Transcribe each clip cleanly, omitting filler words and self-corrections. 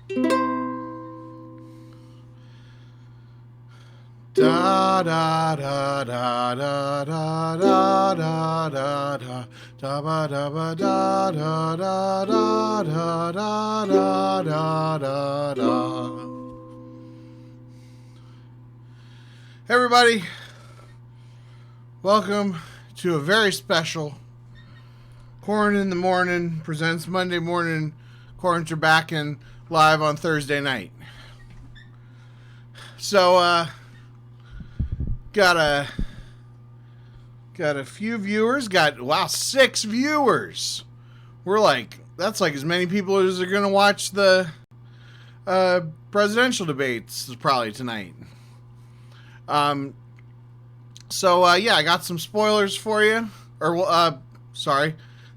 Da da da da da da da da da da da ba da ba da da da da da da da da da. Hey everybody, welcome to a very special Corran in the Mornin presents Monday morning. Corran's are back and live on Thursday night. So got a few viewers. Got 6 viewers. We're like, that's like as many people as are gonna watch the presidential debates probably tonight. Yeah, I got some spoilers for you. Sorry,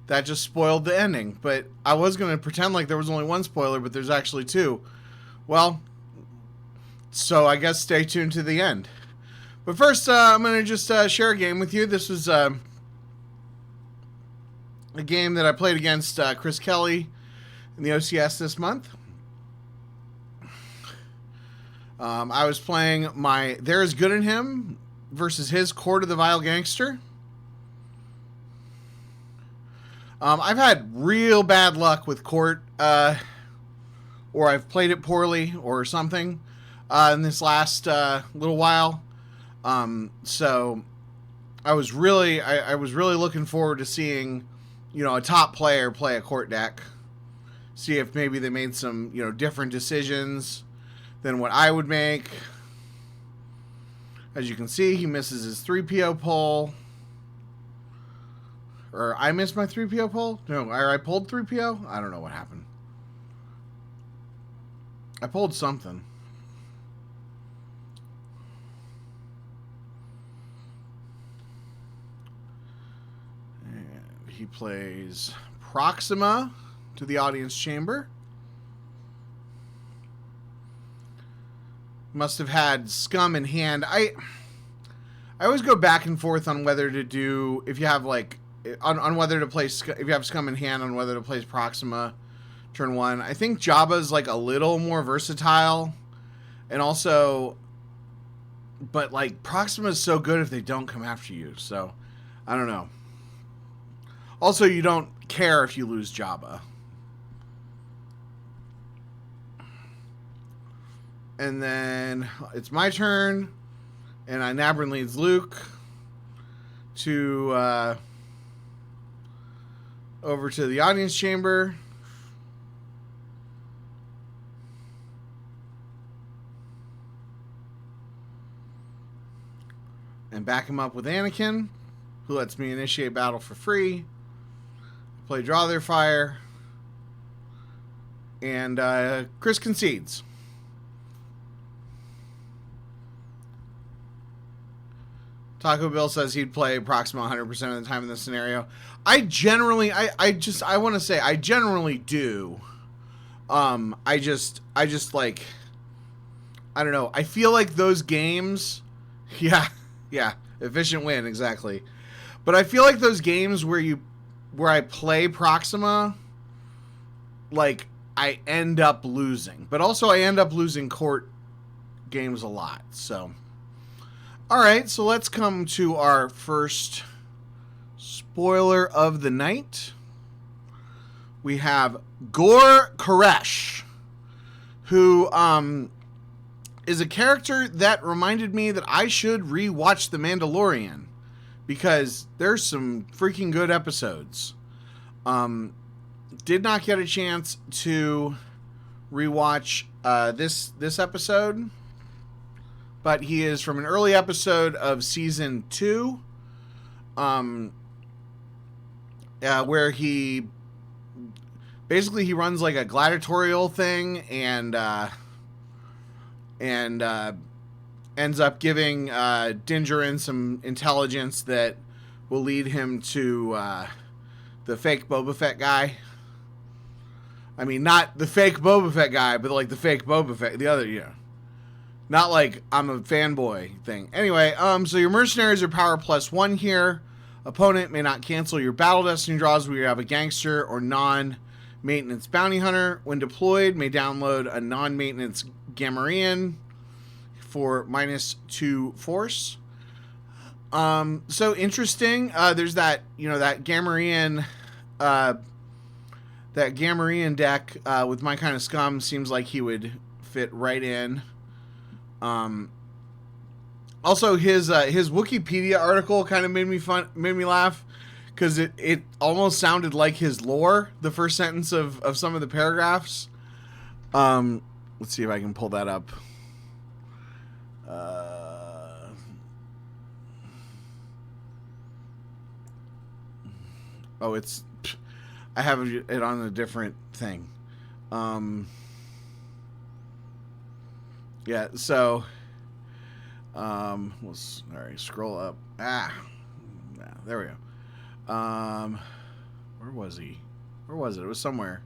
that just spoiled the ending. But I was gonna pretend like there was only one spoiler, but there's actually 2. Well, so I guess stay tuned to the end. But first, I'm going to just share a game with you. This was a game that I played against Chris Kelly in the OCS this month. I was playing my There Is Good in Him versus his Court of the Vile Gangster. I've had real bad luck with Court, or I've played it poorly or something in this last little while. So I was really looking forward to seeing, a top player play a Court deck, see if maybe they made some, different decisions than what I would make. As you can see, he misses his 3PO pull. Or I missed my 3PO pull? No, I pulled 3PO? I don't know what happened. I pulled something. He plays Proxima to the audience chamber. Must have had Scum in hand. I always go back and forth on whether to do, if you have like, on whether to play, if you have Scum in hand, on whether to play Proxima turn 1. I think Jabba's like a little more versatile. And also, but like Proxima's so good if they don't come after you. So, I don't know. Also, you don't care if you lose Jabba. And then it's my turn. And Nabrin leads Luke to over to the audience chamber. And back him up with Anakin, who lets me initiate battle for free. Play Draw Their Fire. And Chris concedes. Taco Bill says he'd play Proxima 100% of the time in this scenario. I generally do. I just like, I don't know. I feel like those games, yeah, efficient win, exactly. But I feel like those games where I play Proxima, like, I end up losing. But also I end up losing Court games a lot. So, alright, so let's come to our first spoiler of the night. We have Gor Koresh, who is a character that reminded me that I should rewatch The Mandalorian, because there's some freaking good episodes. Did not get a chance to rewatch this episode, but he is from an early episode of season 2, where he runs like a gladiatorial thing and ends up giving Dingerin some intelligence that will lead him to the fake Boba Fett guy. I mean, not the fake Boba Fett guy, but like the fake Boba Fett, the other, not like I'm a fanboy thing. Anyway, so your mercenaries are power +1 here. Opponent may not cancel your battle destiny draws where you have a gangster or non maintenance bounty hunter. When deployed, may download a non-maintenance Gamorrean for -2 force. So interesting. There's that, that Gamorrean, deck with my kind of scum seems like he would fit right in. Also, his Wikipedia article kind of made me laugh, because it almost sounded like his lore, the first sentence of some of the paragraphs. Let's see if I can pull that up. I have it on a different thing. Yeah, so, let's, all right, scroll up. Yeah, there we go. Where was he? Where was it? It was somewhere.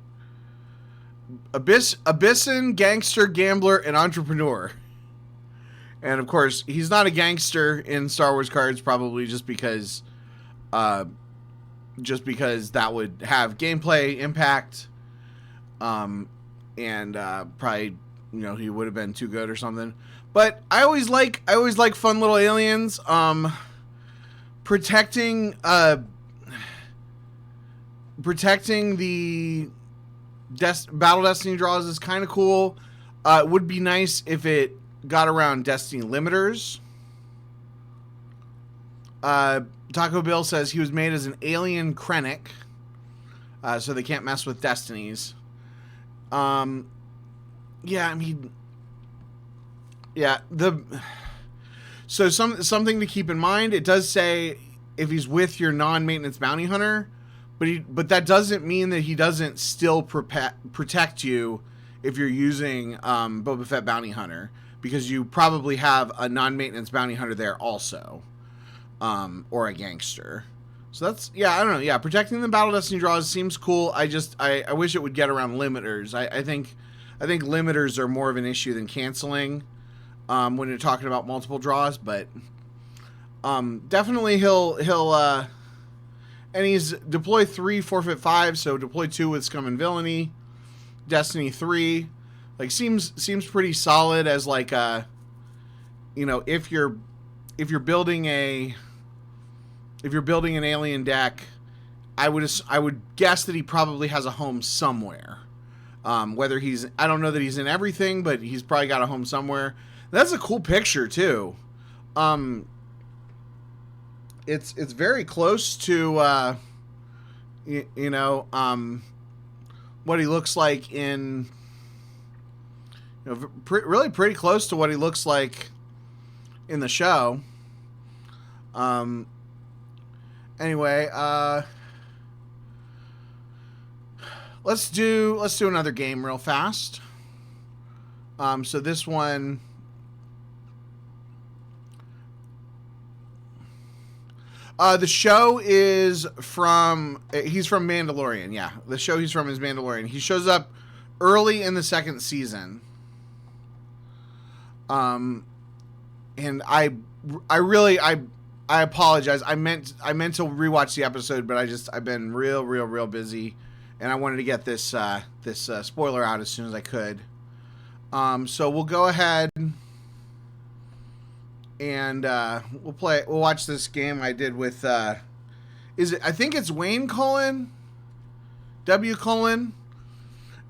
Abyssin, gangster, gambler, and entrepreneur. And of course, he's not a gangster in Star Wars cards, probably just because that would have gameplay impact. And probably, he would have been too good or something. But I always like fun little aliens. Protecting the Battle Destiny draws is kind of cool. It would be nice if it got around Destiny limiters. Taco Bill says he was made as an alien Krennic, so they can't mess with Destinies. So something to keep in mind. It does say if he's with your non-maintenance bounty hunter, but that doesn't mean that he doesn't still protect you if you're using Boba Fett bounty hunter, because you probably have a non-maintenance bounty hunter there also, or a gangster. So that's, I don't know. Protecting the Battle Destiny draws seems cool. I wish it would get around limiters. I think limiters are more of an issue than canceling when you're talking about multiple draws, but definitely he'll and he's deploy 3, forfeit 5, so deploy 2 with Scum and Villainy. Destiny 3, like, seems pretty solid as like if you're building an alien deck, I would guess that he probably has a home somewhere. Whether I don't know that he's in everything, but he's probably got a home somewhere. That's a cool picture too. It's very close to what he looks like in, really pretty close to what he looks like in the show. Anyway, let's do another game real fast. So this one, the show is he's from Mandalorian. Yeah, the show he's from is Mandalorian. He shows up early in the second season. And I apologize. I meant to rewatch the episode, but I've been real busy, and I wanted to get this spoiler out as soon as I could. So we'll go ahead and we'll watch this game I did with I think it's Wayne Cullen, W Cullen,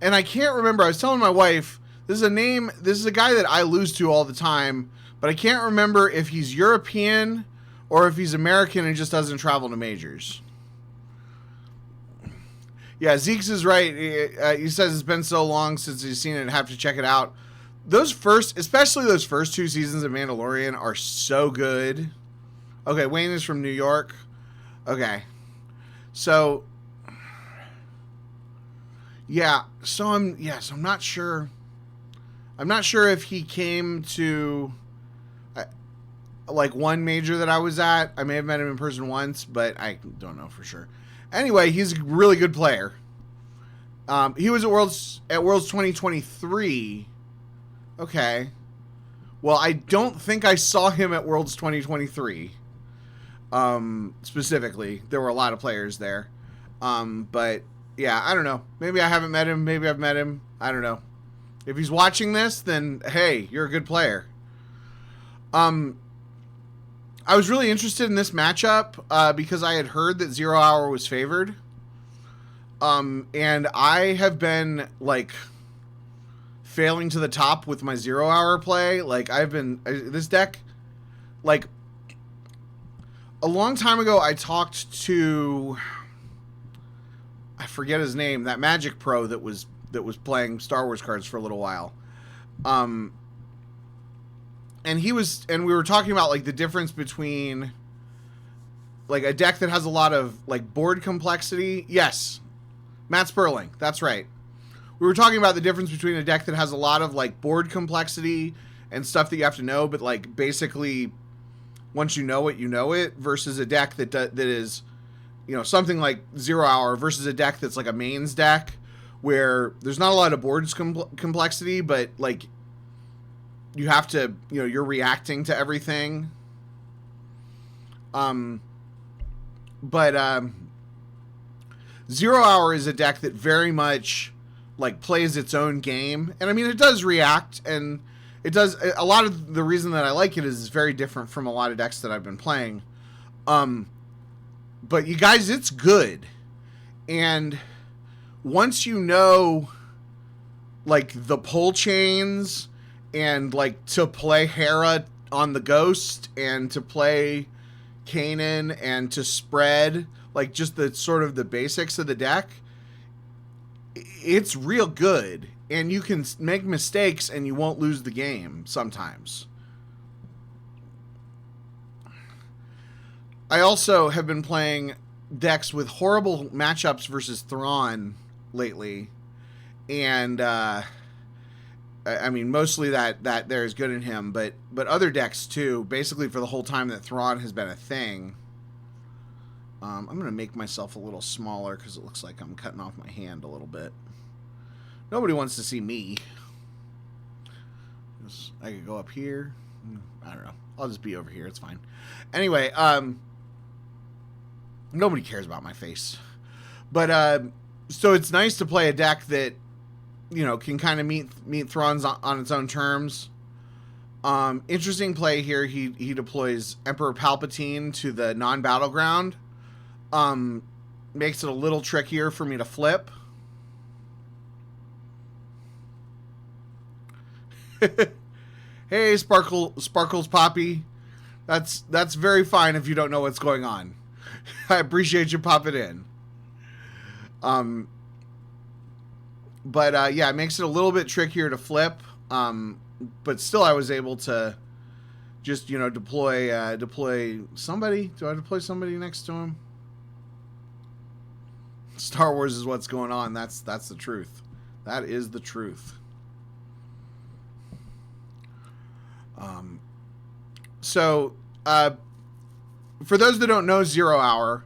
and I can't remember. I was telling my wife, this is a guy that I lose to all the time, but I can't remember if he's European or if he's American and just doesn't travel to majors. Yeah, Zeke's is right. He says it's been so long since he's seen it, I have to check it out. Especially those first 2 seasons of Mandalorian are so good. Okay, Wayne is from New York. Okay. So, so I'm not sure. I'm not sure if he came to like one major that I was at. I may have met him in person once, but I don't know for sure. Anyway, he's a really good player. He was at Worlds 2023. Okay. Well, I don't think I saw him at Worlds 2023. Specifically, there were a lot of players there. But yeah, I don't know. Maybe I haven't met him. Maybe I've met him. I don't know. If he's watching this, then hey, you're a good player. I was really interested in this matchup because I had heard that Zero Hour was favored. And I have been like failing to the top with my 0 hour play. Like this deck, like a long time ago, I talked to, I forget his name, that Magic Pro that was playing Star Wars cards for a little while. And we were talking about like the difference between like a deck that has a lot of like board complexity. Yes. Matt Sperling. That's right. We were talking about the difference between a deck that has a lot of like board complexity and stuff that you have to know, but like basically once you know it, versus a deck that is, you know, something like 0 hour versus a deck that's like a mains deck where there's not a lot of boards complexity, but like you have to, you know, you're reacting to everything. But 0 hour is a deck that very much like plays its own game. And I mean, it does react, and it does a lot of the reason that I like it is it's very different from a lot of decks that I've been playing. But you guys, it's good. And once you know like the pull chains and like to play Hera on the Ghost and to play Kanan and to spread like just the sort of the basics of the deck, it's real good. And you can make mistakes and you won't lose the game sometimes. I also have been playing decks with horrible matchups versus Thrawn lately. And I mean, mostly that there's good in him, but other decks too, basically for the whole time that Thrawn has been a thing. I'm going to make myself a little smaller because it looks like I'm cutting off my hand a little bit. Nobody wants to see me. I could go up here. I don't know. I'll just be over here. It's fine. Anyway, nobody cares about my face. But, so it's nice to play a deck that, you know, can kind of meet Thrawn's on its own terms. Interesting play here. He deploys Emperor Palpatine to the non-battleground. Makes it a little trickier for me to flip. Hey, Sparkles Poppy. That's very fine if you don't know what's going on. I appreciate you popping in. But yeah, it makes it a little bit trickier to flip. But still, I was able to just, you know, deploy somebody. Do I deploy somebody next to him? Star Wars is what's going on. That's the truth. That is the truth. So, for those that don't know 0 hour,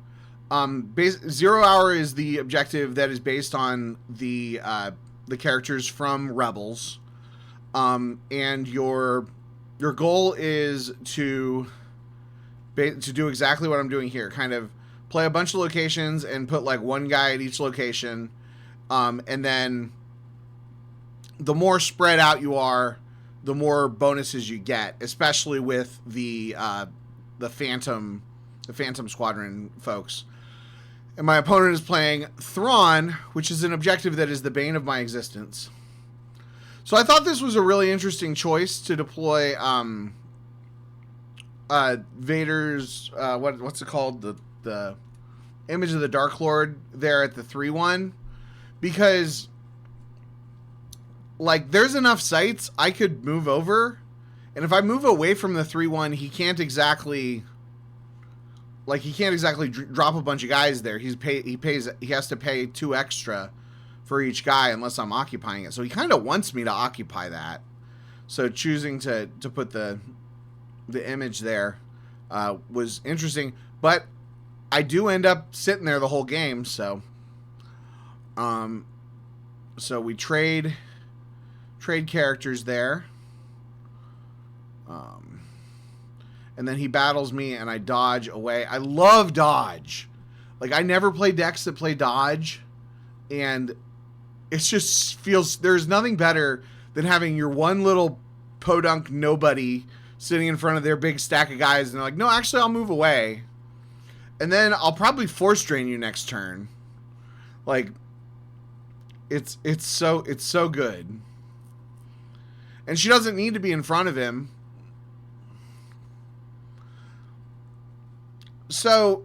0 hour is the objective that is based on the characters from Rebels. And your goal is to do exactly what I'm doing here. Kind of play a bunch of locations and put like one guy at each location. And then the more spread out you are, the more bonuses you get, especially with the Phantom Squadron folks. And my opponent is playing Thrawn, which is an objective that is the bane of my existence. So I thought this was a really interesting choice to deploy Vader's what's it called, the image of the Dark Lord there at the 3-1, because like there's enough sites I could move over, and if I move away from the 3-1, he can't exactly drop a bunch of guys there. He has to pay 2 extra for each guy unless I'm occupying it. So he kind of wants me to occupy that. So choosing to put the image there was interesting, but I do end up sitting there the whole game. So we trade characters there. And then he battles me and I dodge away. I love dodge. Like, I never play decks that play dodge. And it just feels, there's nothing better than having your one little podunk nobody sitting in front of their big stack of guys, and they're like, no, actually, I'll move away. And then I'll probably force drain you next turn. Like, it's so good. And she doesn't need to be in front of him. So,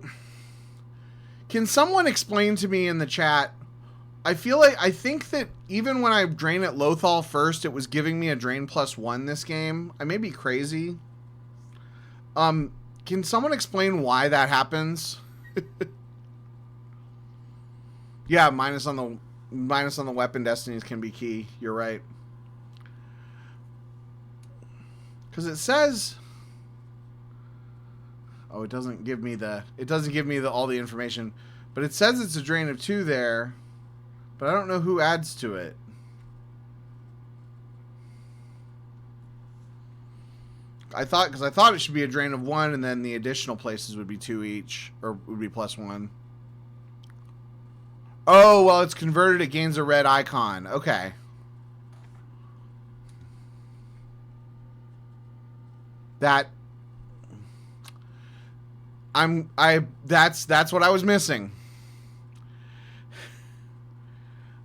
can someone explain to me in the chat? I think that even when I drain at Lothal first, it was giving me a drain +1 this game. I may be crazy. Can someone explain why that happens? Yeah, minus on the weapon destinies can be key. You're right. Because it says, oh, it doesn't give me all the information, but it says it's a drain of 2 there, but I don't know who adds to it. I thought it should be a drain of 1, and then the additional places would be 2 each, or would be +1. Oh, well, it's converted. It gains a red icon. Okay. That's what I was missing.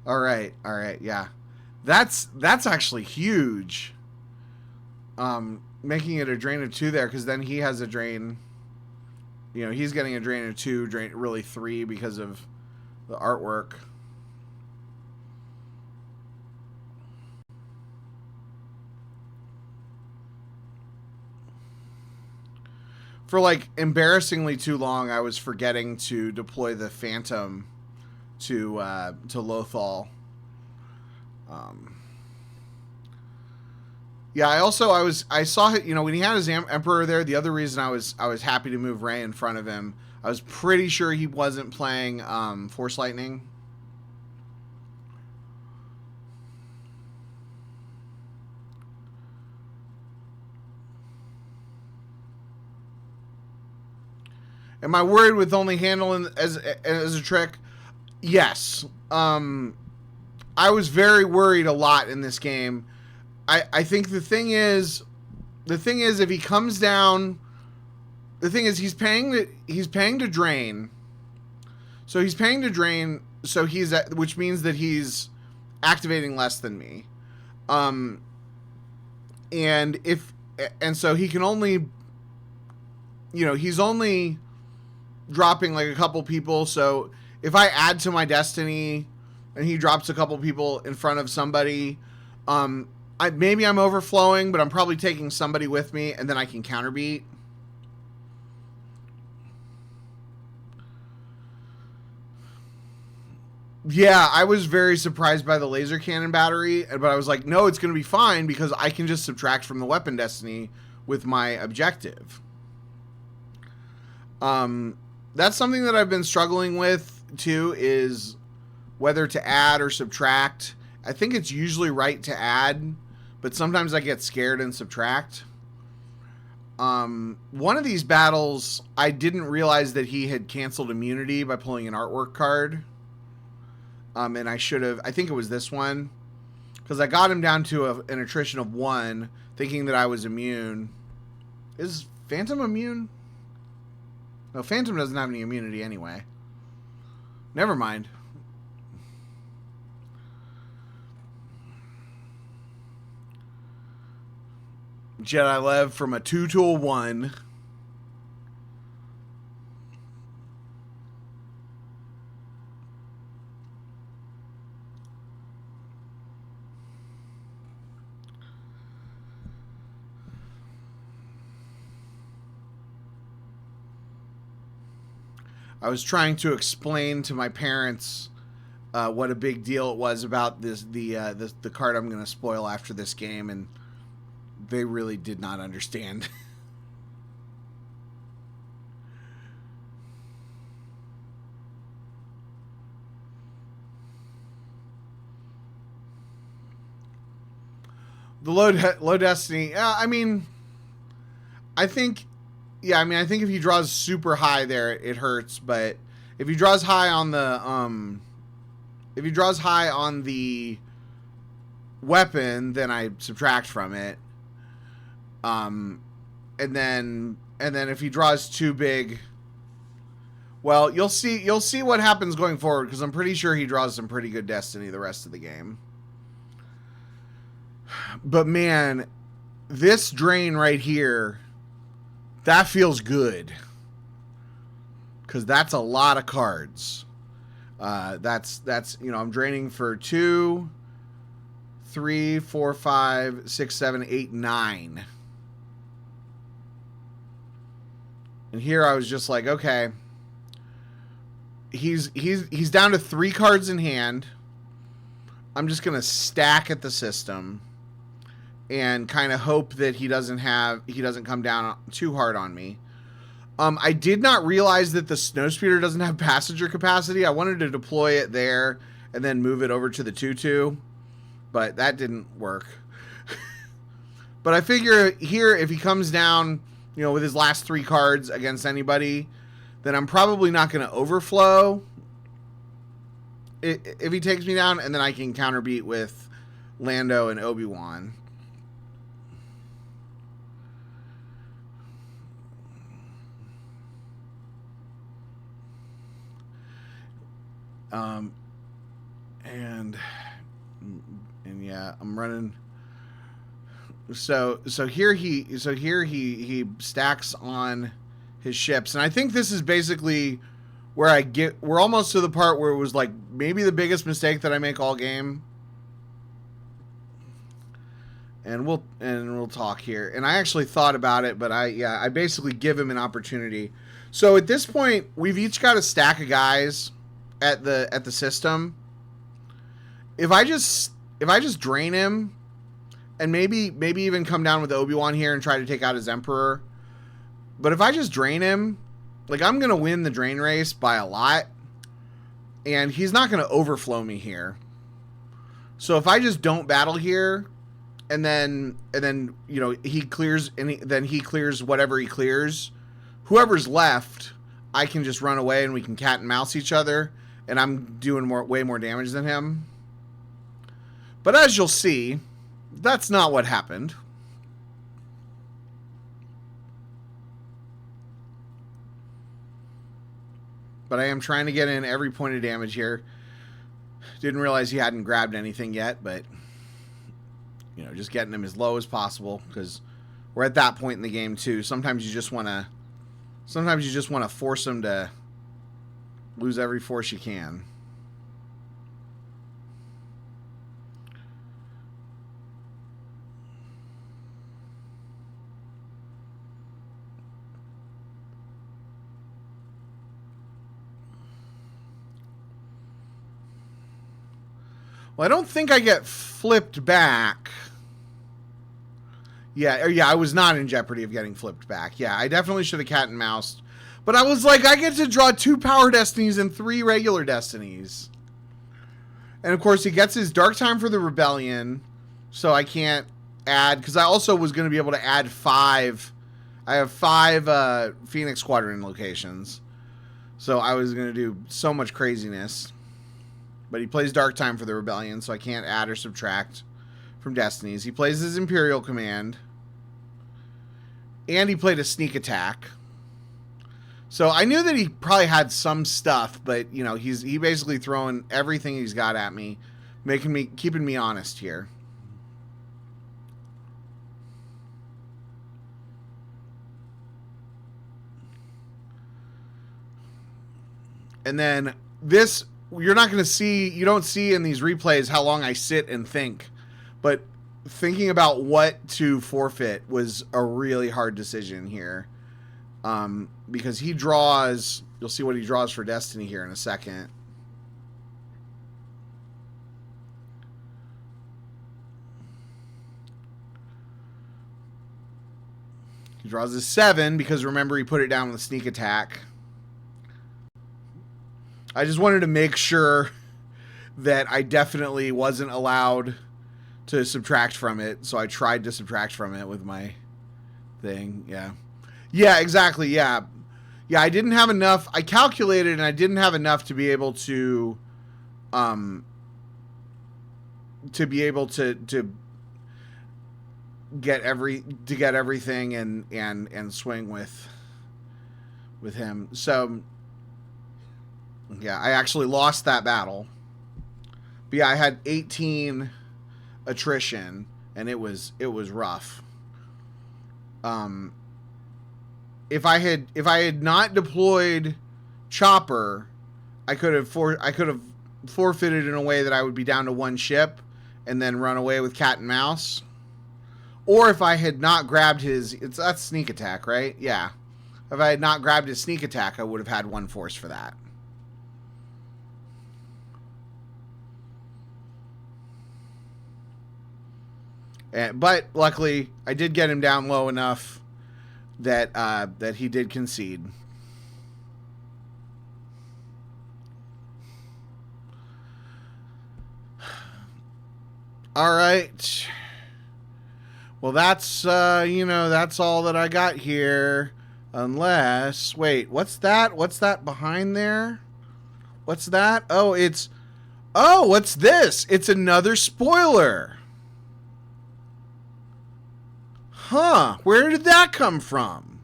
All right, yeah. That's actually huge. Making it a drain of 2 there, because then he has a drain. You know, he's getting a drain of 2, really 3 because of the artwork. For like embarrassingly too long, I was forgetting to deploy the Phantom to Lothal. Yeah, I saw it, you know, when he had his Emperor there. The other reason I was happy to move Ray in front of him, I was pretty sure he wasn't playing Force Lightning. Am I worried with only handling as a trick? Yes. I was very worried a lot in this game. I think the thing is if he comes down, the thing is he's paying to drain. So he's paying to drain, so which means that he's activating less than me. And so he can only, you know, he's only dropping like a couple people. So if I add to my destiny and he drops a couple people in front of somebody, maybe I'm overflowing, but I'm probably taking somebody with me, and then I can counterbeat. Yeah, I was very surprised by the laser cannon battery, but I was like, no, it's going to be fine because I can just subtract from the weapon destiny with my objective. That's something that I've been struggling with too, is whether to add or subtract. I think it's usually right to add, but sometimes I get scared and subtract. One of these battles, I didn't realize that he had canceled immunity by pulling an artwork card. And I should have, I think it was this one, because I got him down to an attrition of 1, thinking that I was immune. Is Phantom immune? No, Phantom doesn't have any immunity anyway. Never mind. Jedi Lev from a 2 to a 1. I was trying to explain to my parents what a big deal it was about the card I'm going to spoil after this game, and they really did not understand. The low destiny. I mean, I think if he draws super high there, it hurts. But if he draws high on the if he draws high on the weapon, then I subtract from it. And then if he draws too big, well, you'll see what happens going forward, because I'm pretty sure he draws some pretty good destiny the rest of the game. But man, this drain right here, that feels good, because that's a lot of cards. That's I'm draining for 2, 3, 4, 5, 6, 7, 8, 9. And here I was just like, okay, he's down to 3 cards in hand. I'm just gonna stack at the system and kind of hope that he doesn't come down too hard on me. I did not realize that the Snowspeeder doesn't have passenger capacity. I wanted to deploy it there and then move it over to the 2/2, but that didn't work. But I figure here, if he comes down, with his last 3 cards against anybody, then I'm probably not going to overflow if he takes me down, and then I can counterbeat with Lando and Obi-Wan. And yeah, I'm running. So here he stacks on his ships, and I think this is basically where we're almost to the part where it was like maybe the biggest mistake that I make all game. And we'll talk here. And I actually thought about it, but I basically give him an opportunity. So at this point, we've each got a stack of guys at the system. If I just drain him, and maybe even come down with Obi-Wan here and try to take out his Emperor. But if I just drain him, like, I'm going to win the drain race by a lot. And he's not going to overflow me here. So if I just don't battle here, and then he clears, and then he clears whatever he clears, whoever's left, I can just run away and we can cat and mouse each other, and I'm doing way more damage than him. But as you'll see, that's not what happened. But I am trying to get in every point of damage here. Didn't realize he hadn't grabbed anything yet, but just getting him as low as possible, because we're at that point in the game too. Sometimes you just want to force him to lose every force you can. Well, I don't think I get flipped back. Yeah, I was not in jeopardy of getting flipped back. Yeah, I definitely should have cat and moused. But I was like, I get to draw 2 power destinies and 3 regular destinies. And of course, he gets his Dark Time for the Rebellion, so I can't add, because I also was going to be able to add 5. I have 5 Phoenix Squadron locations. So I was going to do so much craziness. But he plays Dark Time for the Rebellion, so I can't add or subtract from Destinies. He plays his Imperial Command. And he played a Sneak Attack. So I knew that he probably had some stuff, but, he basically throwing everything he's got at me, keeping me honest here. And then this... you don't see in these replays how long I sit and think, but thinking about what to forfeit was a really hard decision here. Because he draws, you'll see what he draws for Destiny here in a second. He draws a 7 because remember he put it down with a Sneak Attack. I just wanted to make sure that I definitely wasn't allowed to subtract from it, so I tried to subtract from it with my thing. Yeah, exactly. Yeah, I didn't have enough. I calculated, and I didn't have enough to be able to to be able to get everything and swing with him. So yeah, I actually lost that battle. But yeah, I had 18 attrition, and it was rough. If I had not deployed Chopper, I could have forfeited in a way that I would be down to one ship and then run away with Cat and Mouse. Or if I had not grabbed that's sneak attack, right? Yeah. If I had not grabbed his sneak attack, I would have had one force for that. But luckily, I did get him down low enough that he did concede. All right. Well, that's that's all that I got here. Unless, wait, what's that? What's that behind there? What's that? What's this? It's another spoiler. Huh, where did that come from?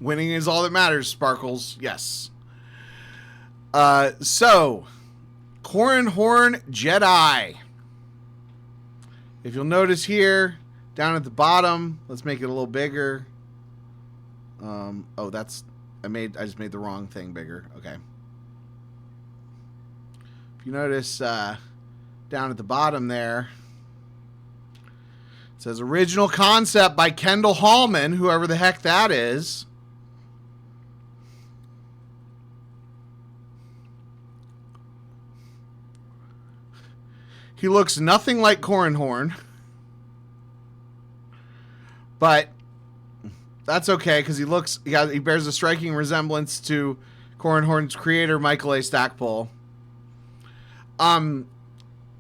Winning is all that matters, Sparkles. Yes. So, Corran Horn Jedi. If you'll notice here, down at the bottom, let's make it a little bigger. I just made the wrong thing bigger. Okay. If you notice, down at the bottom there, it says original concept by Kendall Hallman, whoever the heck that is. He looks nothing like Corran Horn, but that's okay because he bears a striking resemblance to Corran Horn's creator, Michael A. Stackpole.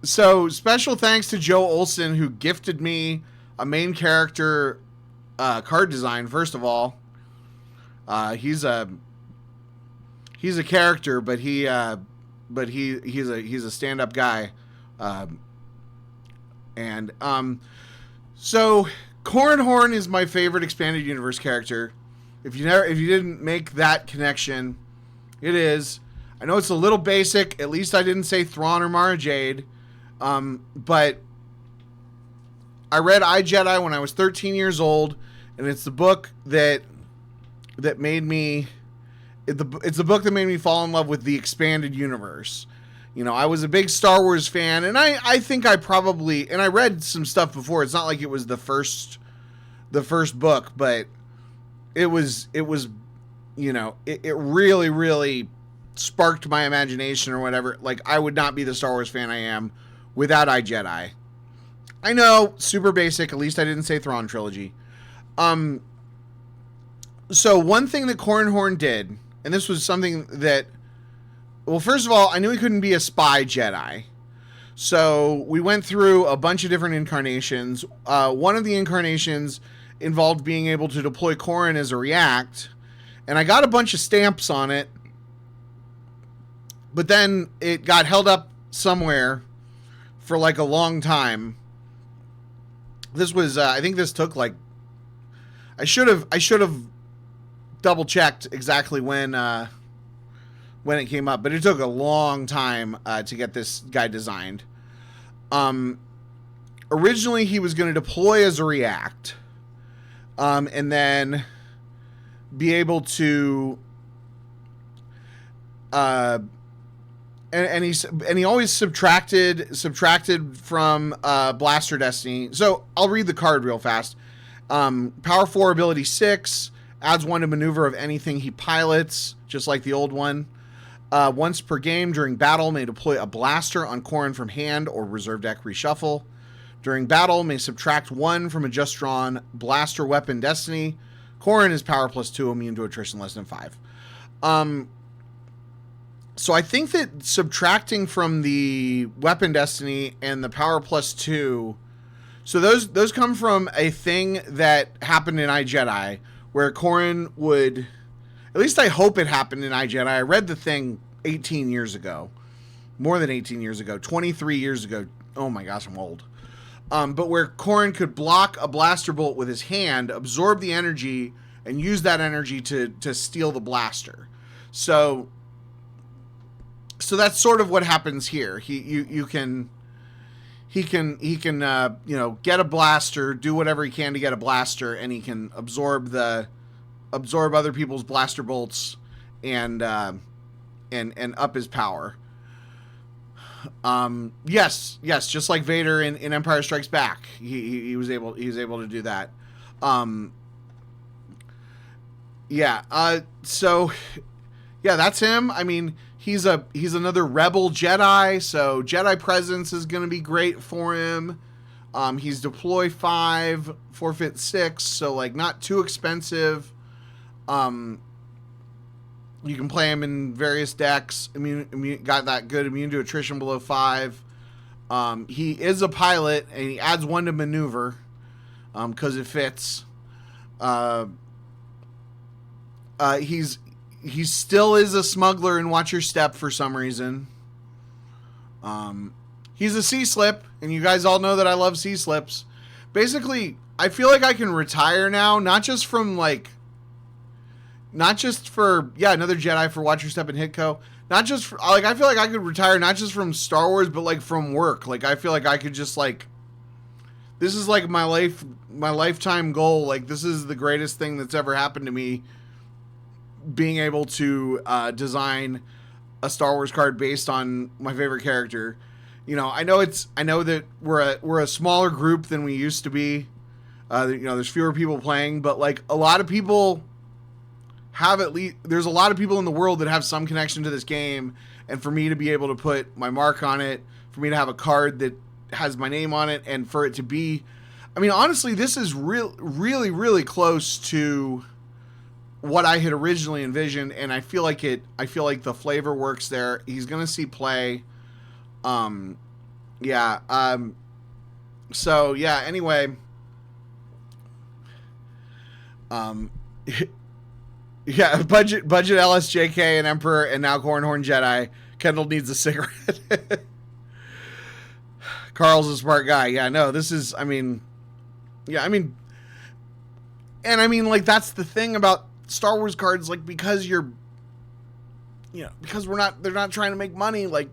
So special thanks to Joe Olson, who gifted me a main character card design. First of all, he's a character, but he's a stand-up guy. So Corran Horn is my favorite expanded universe character. If you didn't make that connection, it is. I know it's a little basic. At least I didn't say Thrawn or Mara Jade. But I read iJedi when I was 13 years old, and it's the book that made me. It's the book that made me fall in love with the expanded universe. You know, I was a big Star Wars fan, and I think I probably, and I read some stuff before. It's not like it was the first book, but it was, you know, it really, really sparked my imagination or whatever. Like, I would not be the Star Wars fan I am without iJedi. I know, super basic. At least I didn't say Thrawn trilogy. So one thing that Corran Horn did, and this was something that, well, first of all, I knew he couldn't be a spy Jedi. So we went through a bunch of different incarnations. One of the incarnations involved being able to deploy Corran as a react. And I got a bunch of stamps on it. But then it got held up somewhere for like a long time. This was, I think this took like, I should have double checked exactly when it came up, but it took a long time to get this guy designed. Originally, he was going to deploy as a react, and then be able to, and he always subtracted from Blaster Destiny. So I'll read the card real fast. Power 4 ability 6 adds 1 to maneuver of anything he pilots, just like the old one. Once per game during battle, may deploy a blaster on Corran from hand or reserve deck reshuffle. During battle, may subtract 1 from a just drawn blaster weapon destiny. Corran is power +2, immune to attrition less than 5. So I think that subtracting from the weapon destiny and the power +2, so those come from a thing that happened in iJedi, where Corran would, At least I hope it happened in iJedi. I read the thing 18 years ago. More than 18 years ago. 23 years ago. Oh my gosh, I'm old. But where Corran could block a blaster bolt with his hand, absorb the energy, and use that energy to steal the blaster. So that's sort of what happens here. He can get a blaster, do whatever he can to get a blaster, and he can absorb other people's blaster bolts and up his power. Yes, just like Vader in Empire Strikes Back, he was able to do that. So that's him. I mean, he's another rebel Jedi, so Jedi presence is going to be great for him. He's deploy 5, forfeit 6, so like not too expensive. You can play him in various decks. Got that good immune to attrition below 5. He is a pilot, and he adds 1 to maneuver because it fits. He still is a smuggler in Watch Your Step for some reason. He's a sea slip, and you guys all know that I love sea slips. Basically, I feel like I can retire now, not just for another Jedi for Watch Your Step and Hitco. Not just for, I feel like I could retire not just from Star Wars, but like from work. Like I feel like I could just like, this is like my lifetime goal. Like this is the greatest thing that's ever happened to me. Being able to design a Star Wars card based on my favorite character. I know that we're a smaller group than we used to be. There's fewer people playing, but like a lot of people have there's a lot of people in the world that have some connection to this game, and for me to be able to put my mark on it, for me to have a card that has my name on it, and for it to be, honestly, this is really, really close to what I had originally envisioned, and I feel like the flavor works there. He's gonna see play. Anyway. Budget LSJK and Emperor, and now Cornhorn Jedi. Kendall needs a cigarette. Carl's a smart guy. Yeah, no, this is, like, that's the thing about Star Wars cards, like, because they're not trying to make money, like,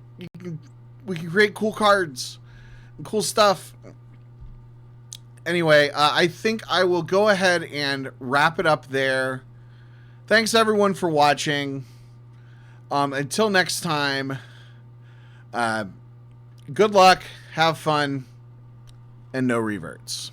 we can create cool cards and cool stuff. Anyway, I think I will go ahead and wrap it up there. Thanks everyone for watching. Until next time, good luck, have fun, and no reverts.